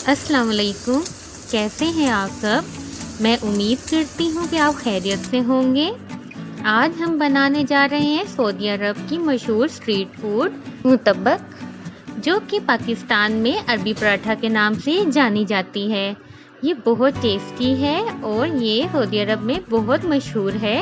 अस्सलाम वालेकुम। कैसे हैं आप सब? मैं उम्मीद करती हूँ कि आप खैरियत से होंगे। आज हम बनाने जा रहे हैं सऊदी अरब की मशहूर स्ट्रीट फूड मुतब्बक, जो कि पाकिस्तान में अरबी पराठा के नाम से जानी जाती है। ये बहुत टेस्टी है और ये सऊदी अरब में बहुत मशहूर है।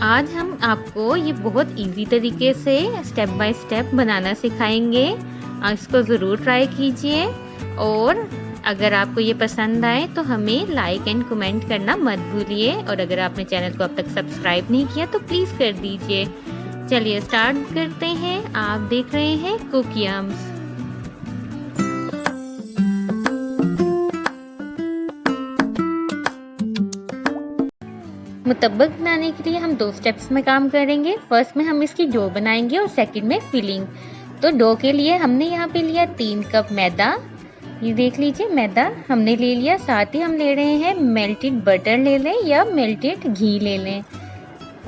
आज हम आपको ये बहुत इजी तरीके से स्टेप बाय स्टेप बनाना सिखाएंगे। इसको ज़रूर ट्राई कीजिए और अगर आपको ये पसंद आए तो हमें लाइक एंड कमेंट करना मत भूलिए, और अगर आपने चैनल को अब तक सब्सक्राइब नहीं किया तो प्लीज़ कर दीजिए। चलिए स्टार्ट करते हैं। आप देख रहे हैं कुक यम्स। मुतब्बक बनाने के लिए हम 2 स्टेप्स में काम करेंगे। फर्स्ट में हम इसकी डो बनाएंगे और सेकंड में फिलिंग। तो डो के लिए हमने यहाँ पे लिया 3 कप मैदा। ये देख लीजिए मैदा हमने ले लिया। साथ ही हम ले रहे हैं मेल्टेड बटर ले लें या मेल्टेड घी ले लें,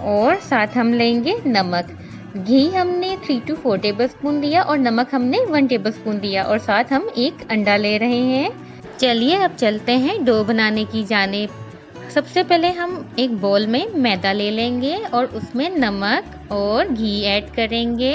और साथ हम लेंगे नमक। घी हमने 3 to 4 टेबलस्पून लिया और नमक हमने 1 टेबलस्पून लिया, और साथ हम 1 अंडा ले रहे हैं। चलिए अब चलते हैं डो बनाने की जानिब। सबसे पहले हम एक बोल में मैदा ले लेंगे और उसमें नमक और घी ऐड करेंगे।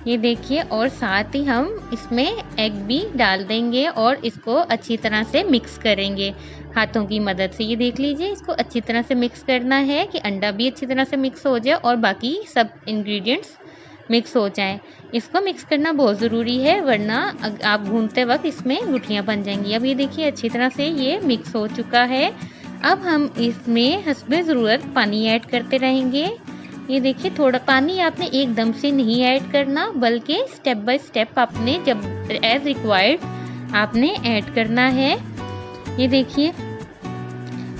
ये देखिए, और साथ ही हम इसमें एग भी डाल देंगे और इसको अच्छी तरह से मिक्स करेंगे हाथों की मदद से। ये देख लीजिए, इसको अच्छी तरह से मिक्स करना है कि अंडा भी अच्छी तरह से मिक्स हो जाए और बाकी सब इंग्रेडिएंट्स मिक्स हो जाएं। इसको मिक्स करना बहुत ज़रूरी है, वरना आप भूनते वक्त इसमें गुठलियाँ बन जाएंगी। अब ये देखिए अच्छी तरह से ये मिक्स हो चुका है। अब हम इसमें हस्बे ज़रूरत पानी ऐड करते रहेंगे। ये देखिए, थोड़ा पानी आपने एकदम से नहीं ऐड करना, बल्कि स्टेप बाय स्टेप आपने जब एज रिक्वायर्ड आपने ऐड करना है। ये देखिए,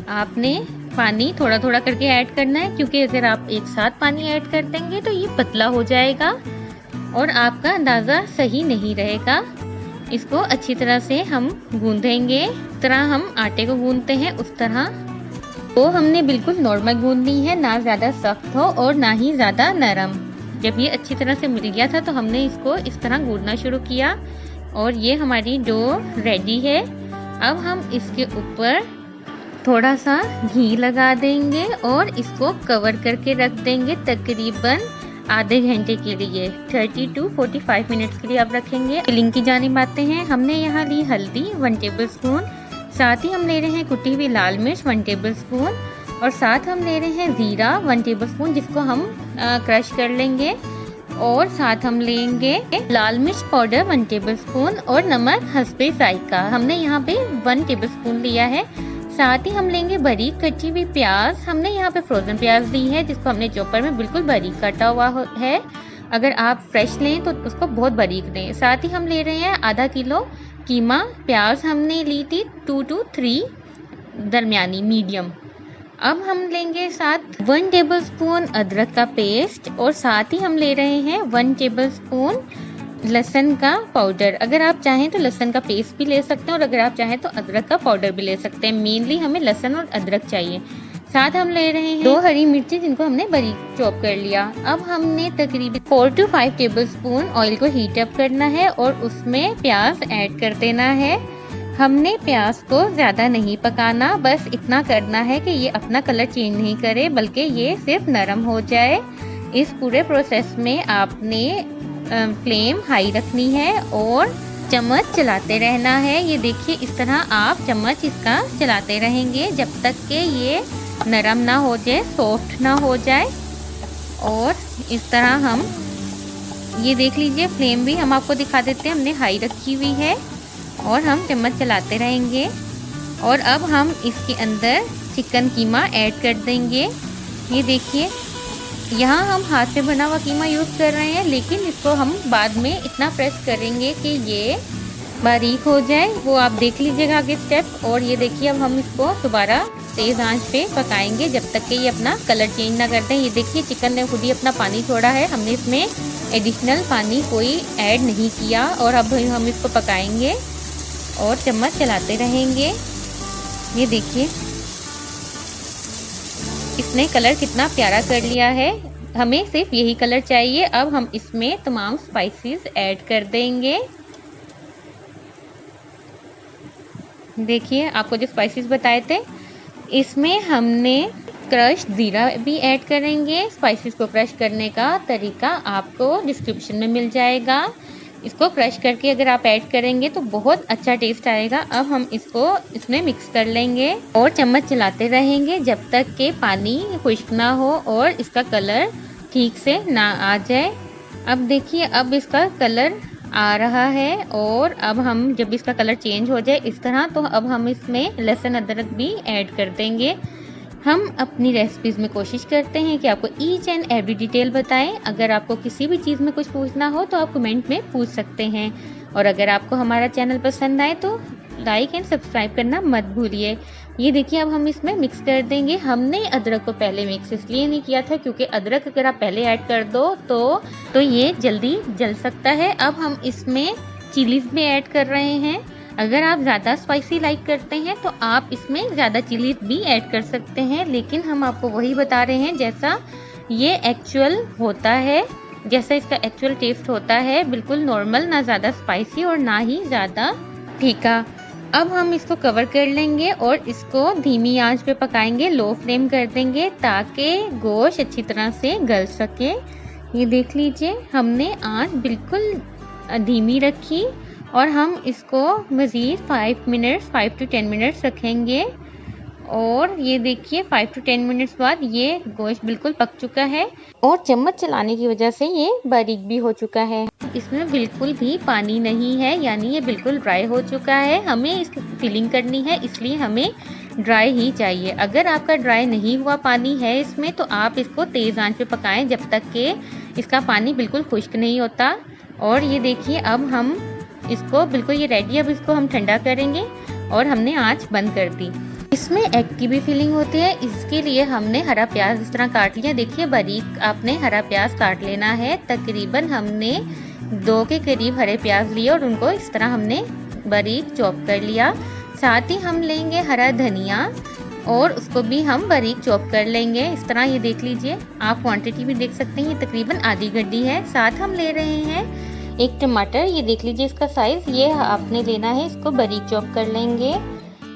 आपने पानी थोड़ा थोड़ा करके ऐड करना है, क्योंकि अगर आप एक साथ पानी ऐड कर देंगे तो ये पतला हो जाएगा और आपका अंदाज़ा सही नहीं रहेगा। इसको अच्छी तरह से हम गूंदेंगे। इस तरह हम आटे को गूंदते हैं उस तरह। तो हमने बिल्कुल नॉर्मल गूंदनी है, ना ज़्यादा सख्त हो और ना ही ज़्यादा नरम। जब ये अच्छी तरह से मिल गया था तो हमने इसको इस तरह गूंदना शुरू किया और ये हमारी डो रेडी है। अब हम इसके ऊपर थोड़ा सा घी लगा देंगे और इसको कवर करके रख देंगे तकरीबन आधे घंटे के लिए। 30 to 45 मिनट्स के लिए आप रखेंगे। फिलिंग की जानिब आते हैं। हमने यहाँ ली हल्दी 1 टेबलस्पून, साथ ही हम ले रहे हैं कुटी हुई लाल मिर्च 1 टेबलस्पून, और साथ हम ले रहे हैं ज़ीरा 1 टेबलस्पून, जिसको हम क्रश कर लेंगे, और साथ हम लेंगे लाल मिर्च पाउडर 1 टेबलस्पून और नमक हस्बे जायका हमने यहाँ पे 1 टेबलस्पून लिया है। साथ ही हम लेंगे बारीक कटी हुई प्याज। हमने यहाँ पे फ्रोज़न प्याज ली है, जिसको हमने चॉपर में बिल्कुल बारीक काटा हुआ है। अगर आप फ्रेश लें तो उसको बहुत बारीक लें। साथ ही हम ले रहे हैं आधा किलो कीमा। प्याज हमने ली थी 2 to 3 दरमियानी मीडियम। अब हम लेंगे साथ 1 टेबलस्पून अदरक का पेस्ट, और साथ ही हम ले रहे हैं 1 टेबलस्पून लहसुन का पाउडर। अगर आप चाहें तो लहसुन का पेस्ट भी ले सकते हैं, और अगर आप चाहें तो अदरक का पाउडर भी ले सकते हैं। मेनली हमें लहसुन और अदरक चाहिए। साथ हम ले रहे हैं 2 हरी मिर्ची, जिनको हमने बारीक चॉप कर लिया। अब हमने तकरीबन 4 to 5 टेबलस्पून ऑयल को हीट अप करना है और उसमें प्याज ऐड कर देना है। हमने प्याज को ज़्यादा नहीं पकाना, बस इतना करना है कि ये अपना कलर चेंज नहीं करे, बल्कि ये सिर्फ नरम हो जाए। इस पूरे प्रोसेस में आपने फ्लेम हाई रखनी है और चम्मच चलाते रहना है। ये देखिए, इस तरह आप चम्मच इसका चलाते रहेंगे जब तक कि ये नरम ना हो जाए, सॉफ्ट ना हो जाए। और इस तरह हम ये देख लीजिए, फ्लेम भी हम आपको दिखा देते हैं, हमने हाई रखी हुई है और हम चम्मच चलाते रहेंगे। और अब हम इसके अंदर चिकन कीमा ऐड कर देंगे। ये देखिए, यहाँ हम हाथ से बना हुआ कीमा यूज़ कर रहे हैं, लेकिन इसको हम बाद में इतना प्रेस करेंगे कि ये बारीक हो जाए। वो आप देख लीजिएगा आगे स्टेप। और ये देखिए, अब हम इसको दोबारा तेज़ आंच पे पकाएंगे जब तक कि ये अपना कलर चेंज ना कर दें। ये देखिए, चिकन ने खुद ही अपना पानी छोड़ा है, हमने इसमें एडिशनल पानी कोई ऐड नहीं किया। और अब हम इसको पकाएंगे और चम्मच चलाते रहेंगे। ये देखिए, इसने कलर कितना प्यारा कर लिया है। हमें सिर्फ यही कलर चाहिए। अब हम इसमें तमाम स्पाइसेस ऐड कर देंगे। देखिए आपको जो स्पाइसेस बताए थे, इसमें हमने क्रश ज़ीरा भी ऐड करेंगे। स्पाइसेस को क्रश करने का तरीका आपको डिस्क्रिप्शन में मिल जाएगा। इसको क्रश करके अगर आप ऐड करेंगे तो बहुत अच्छा टेस्ट आएगा। अब हम इसको इसमें मिक्स कर लेंगे और चम्मच चलाते रहेंगे जब तक कि पानी खुश्क ना हो और इसका कलर ठीक से ना आ जाए। अब देखिए अब इसका कलर आ रहा है और अब हम जब इसका कलर चेंज हो जाए इस तरह, तो अब हम इसमें लहसुन अदरक भी ऐड कर देंगे। हम अपनी रेसिपीज़ में कोशिश करते हैं कि आपको ईच एंड एवरी डिटेल बताएं। अगर आपको किसी भी चीज़ में कुछ पूछना हो तो आप कमेंट में पूछ सकते हैं। और अगर आपको हमारा चैनल पसंद आए तो लाइक एंड सब्सक्राइब करना मत भूलिए। ये देखिए अब हम इसमें मिक्स कर देंगे। हमने अदरक को पहले मिक्स इसलिए नहीं किया था क्योंकि अदरक अगर आप पहले ऐड कर दो तो ये जल्दी जल सकता है। अब हम इसमें चिलीज़ भी ऐड कर रहे हैं। अगर आप ज़्यादा स्पाइसी लाइक करते हैं तो आप इसमें ज़्यादा चिलीज भी ऐड कर सकते हैं, लेकिन हम आपको वही बता रहे हैं जैसा ये एक्चुअल होता है, जैसा इसका एक्चुअल टेस्ट होता है, बिल्कुल नॉर्मल, ना ज़्यादा स्पाइसी और ना ही ज़्यादा तीखा। अब हम इसको कवर कर लेंगे और इसको धीमी आंच पे पकाएंगे, लो फ्लेम कर देंगे ताकि गोश्त अच्छी तरह से गल सके। ये देख लीजिए हमने आंच बिल्कुल धीमी रखी और हम इसको मज़ीद 5 to 10 मिनट्स रखेंगे। और ये देखिए 5 to 10 मिनट्स बाद ये गोश्त बिल्कुल पक चुका है और चम्मच चलाने की वजह से ये बारीक भी हो चुका है। इसमें बिल्कुल भी पानी नहीं है, यानी ये बिल्कुल ड्राई हो चुका है। हमें इसकी फिलिंग करनी है इसलिए हमें ड्राई ही चाहिए। अगर आपका ड्राई नहीं हुआ पानी है इसमें तो आप इसको तेज़ आंच पे पकाएं जब तक कि इसका पानी बिल्कुल खुश्क नहीं होता। और ये देखिए अब हम इसको बिल्कुल ये रेडी, अब इसको हम ठंडा करेंगे और हमने आंच बंद कर दी। इसमें एग की भी फिलिंग होती है। इसके लिए हमने हरा प्याज इस तरह काट लिया। देखिए बारीक आपने हरा प्याज काट लेना है। तकरीबन हमने 2 के करीब हरे प्याज लिए और उनको इस तरह हमने बारीक चॉप कर लिया। साथ ही हम लेंगे हरा धनिया और उसको भी हम बारीक चॉप कर लेंगे इस तरह। ये देख लीजिए आप क्वांटिटी भी देख सकते हैं, ये तकरीबन आधी गड्डी है। साथ हम ले रहे हैं एक टमाटर, ये देख लीजिए इसका साइज़, ये आपने लेना है, इसको बारीक चॉप कर लेंगे।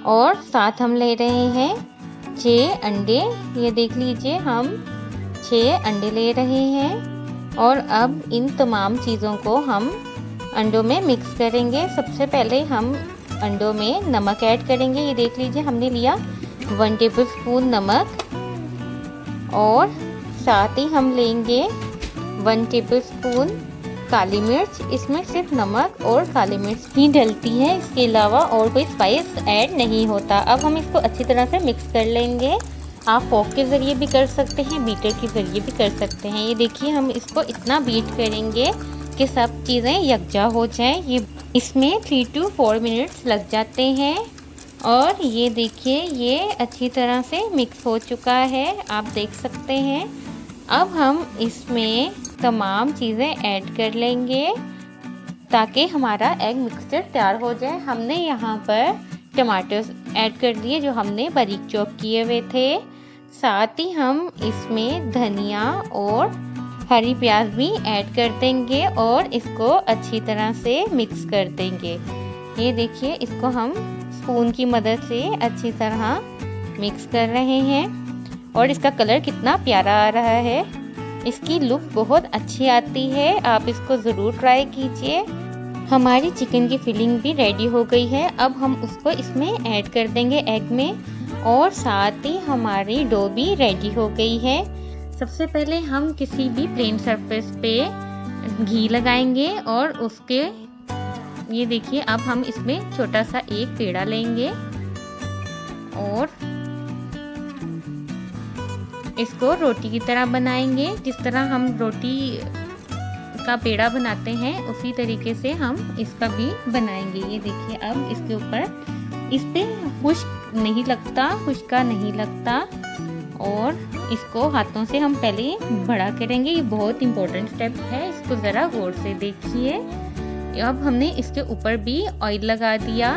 और साथ हम ले रहे हैं 6 अंडे, ये देख लीजिए हम 6 अंडे ले रहे हैं। और अब इन तमाम चीज़ों को हम अंडों में मिक्स करेंगे। सबसे पहले हम अंडों में नमक ऐड करेंगे। ये देख लीजिए हमने लिया 1 टेबल स्पून नमक और साथ ही हम लेंगे 1 टेबल स्पून काली मिर्च। इसमें सिर्फ नमक और काली मिर्च ही डलती है, इसके अलावा और कोई स्पाइस ऐड नहीं होता। अब हम इसको अच्छी तरह से मिक्स कर लेंगे। आप फोक के ज़रिए भी कर सकते हैं, बीटर के ज़रिए भी कर सकते हैं। ये देखिए हम इसको इतना बीट करेंगे कि सब चीज़ें यकजा हो जाएं। ये इसमें 3 to 4 मिनट्स लग जाते हैं। और ये देखिए ये अच्छी तरह से मिक्स हो चुका है, आप देख सकते हैं। अब हम इसमें तमाम चीज़ें ऐड कर लेंगे ताकि हमारा एग मिक्सचर तैयार हो जाए। हमने यहाँ पर टमाटर ऐड कर दिए जो हमने बारीक चॉप किए हुए थे। साथ ही हम इसमें धनिया और हरी प्याज भी ऐड कर देंगे और इसको अच्छी तरह से मिक्स कर देंगे। ये देखिए इसको हम स्पून की मदद से अच्छी तरह मिक्स कर रहे हैं और इसका कलर कितना प्यारा आ रहा है, इसकी लुक बहुत अच्छी आती है। आप इसको ज़रूर ट्राई कीजिए। हमारी चिकन की फिलिंग भी रेडी हो गई है। अब हम उसको इसमें ऐड कर देंगे एग में और साथ ही हमारी डो भी रेडी हो गई है। सबसे पहले हम किसी भी प्लेन सरफेस पे घी लगाएंगे और उसके ये देखिए अब हम इसमें छोटा सा एक पेड़ा लेंगे और इसको रोटी की तरह बनाएंगे। जिस तरह हम रोटी का पेड़ा बनाते हैं उसी तरीके से हम इसका भी बनाएंगे। ये देखिए अब इसके ऊपर इस पे खुश्क नहीं लगता, खुश्का नहीं लगता और इसको हाथों से हम पहले बड़ा करेंगे। ये बहुत इम्पोर्टेंट स्टेप है, इसको ज़रा गौर से देखिए। अब हमने इसके ऊपर भी ऑयल लगा दिया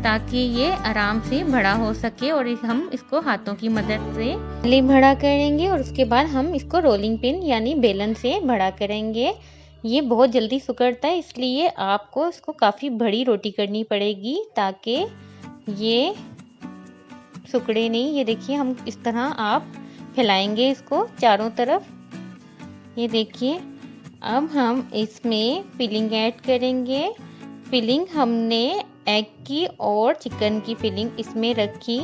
ताकि ये आराम से बड़ा हो सके और हम इसको हाथों की मदद से पहले बड़ा करेंगे और उसके बाद हम इसको रोलिंग पिन यानी बेलन से बड़ा करेंगे। ये बहुत जल्दी सिकुड़ता है इसलिए आपको इसको काफ़ी बड़ी रोटी करनी पड़ेगी ताकि ये सिकुड़े नहीं। ये देखिए हम इस तरह आप फैलाएंगे इसको चारों तरफ। ये देखिए अब हम इसमें फिलिंग ऐड करेंगे। फिलिंग हमने एग की और चिकन की फिलिंग इसमें रखी।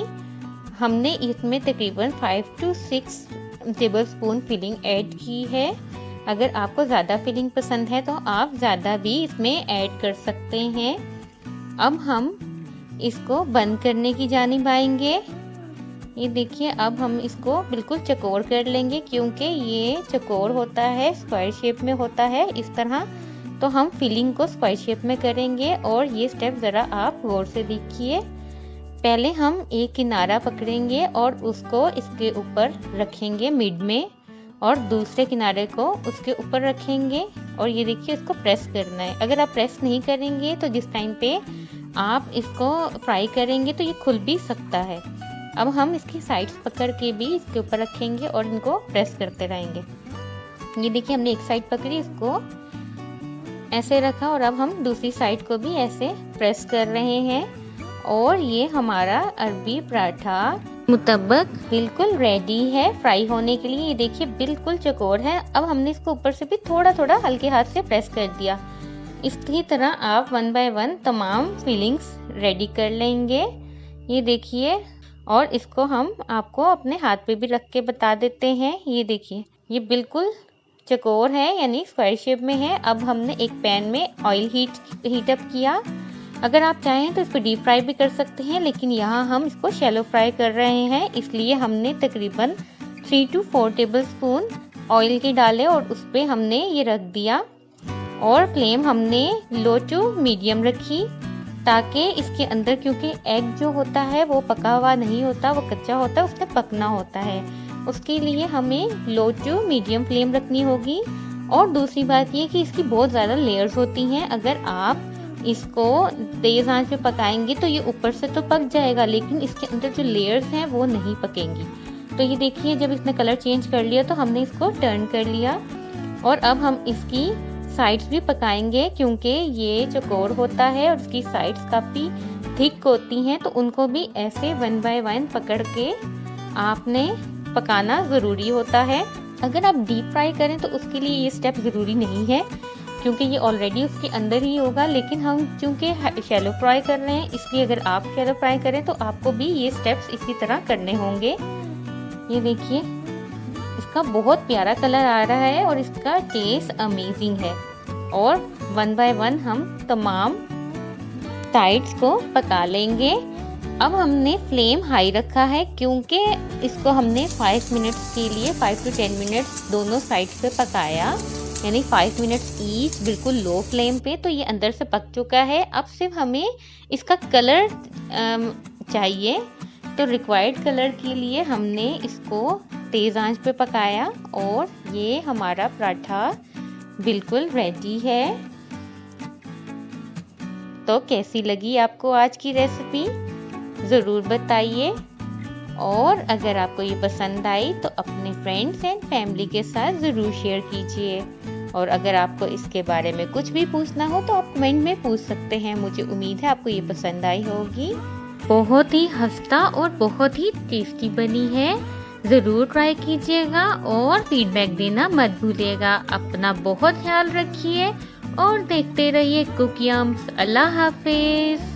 हमने इसमें तकरीबन 5 to 6 टेबलस्पून फिलिंग ऐड की है। अगर आपको ज़्यादा फिलिंग पसंद है तो आप ज़्यादा भी इसमें ऐड कर सकते हैं। अब हम इसको बंद करने की जानिब आएंगे। ये देखिए अब हम इसको बिल्कुल चौकोर कर लेंगे, क्योंकि ये चौकोर होता है, स्क्वायर शेप में होता है इस तरह। तो हम फिलिंग को स्क्वायर शेप में करेंगे। और ये स्टेप ज़रा आप गौर से देखिए। पहले हम एक किनारा पकड़ेंगे और उसको इसके ऊपर रखेंगे मिड में, और दूसरे किनारे को उसके ऊपर रखेंगे। और ये देखिए इसको प्रेस करना है। अगर आप प्रेस नहीं करेंगे तो जिस टाइम पे आप इसको फ्राई करेंगे तो ये खुल भी सकता है। अब हम इसकी साइड्स पकड़ के भी इसके ऊपर रखेंगे और इनको प्रेस करते रहेंगे। ये देखिए हमने एक साइड पकड़ी, इसको ऐसे रखा, और अब हम दूसरी साइड को भी ऐसे प्रेस कर रहे हैं। और ये हमारा अरबी पराठा मुतब्बक बिल्कुल रेडी है फ्राई होने के लिए। ये देखिए बिल्कुल चौकोर है। अब हमने इसको ऊपर से भी थोड़ा थोड़ा हल्के हाथ से प्रेस कर दिया। इसी तरह आप 1 by 1 तमाम फिलिंग्स रेडी कर लेंगे। ये देखिए, और इसको हम आपको अपने हाथ पे भी रख के बता देते हैं। ये देखिए ये बिल्कुल चौकोर है, यानी स्क्वायर शेप में है। अब हमने एक पैन में ऑयल हीट अप किया। अगर आप चाहें तो इसको डीप फ्राई भी कर सकते हैं, लेकिन यहाँ हम इसको शैलो फ्राई कर रहे हैं, इसलिए हमने तकरीबन 3 to 4 टेबलस्पून ऑयल के डाले और उस पर हमने ये रख दिया। और फ्लेम हमने लो टू मीडियम रखी, ताकि इसके अंदर, क्योंकि एग जो होता है वो पका हुआ नहीं होता, वो कच्चा होता है, उसमें पकना होता है। उसके लिए हमें लो टू मीडियम फ्लेम रखनी होगी। और दूसरी बात ये कि इसकी बहुत ज़्यादा लेयर्स होती हैं। अगर आप इसको तेज़ आंच पे पकाएंगे तो ये ऊपर से तो पक जाएगा, लेकिन इसके अंदर जो लेयर्स हैं वो नहीं पकेंगी। तो ये देखिए जब इसने कलर चेंज कर लिया तो हमने इसको टर्न कर लिया। और अब हम इसकी साइड्स भी पकाएंगे, क्योंकि ये चौकोर होता है और इसकी साइड्स काफ़ी थिक होती हैं, तो उनको भी ऐसे 1 by 1 पकड़ के आपने पकाना ज़रूरी होता है। अगर आप डीप फ्राई करें तो उसके लिए ये स्टेप ज़रूरी नहीं है, क्योंकि ये ऑलरेडी उसके अंदर ही होगा। लेकिन हम चूँकि शैलो फ्राई कर रहे हैं, इसलिए अगर आप शैलो फ्राई करें तो आपको भी ये स्टेप्स इसी तरह करने होंगे। ये देखिए इसका बहुत प्यारा कलर आ रहा है और इसका टेस्ट अमेजिंग है। और 1 by 1 हम तमाम साइड्स को पका लेंगे। अब हमने फ्लेम हाई रखा है, क्योंकि इसको हमने 5 मिनट्स के लिए 5 to 10 मिनट्स दोनों साइड से पकाया, यानी 5 मिनट्स ईच बिल्कुल लो फ्लेम पे। तो ये अंदर से पक चुका है। अब सिर्फ हमें इसका कलर चाहिए, तो रिक्वायर्ड कलर के लिए हमने इसको तेज़ आंच पे पकाया और ये हमारा पराठा बिल्कुल रेडी है। तो कैसी लगी आपको आज की रेसिपी ज़रूर बताइए। और अगर आपको ये पसंद आई तो अपने फ्रेंड्स एंड फैमिली के साथ ज़रूर शेयर कीजिए। और अगर आपको इसके बारे में कुछ भी पूछना हो तो आप कमेंट में पूछ सकते हैं। मुझे उम्मीद है आपको ये पसंद आई होगी। बहुत ही खस्ता और बहुत ही टेस्टी बनी है। ज़रूर ट्राई कीजिएगा और फीडबैक देना मत भूलिएगा। अपना बहुत ख्याल रखिए और देखते रहिए कुक यम्स। अल्लाह हाफिज़।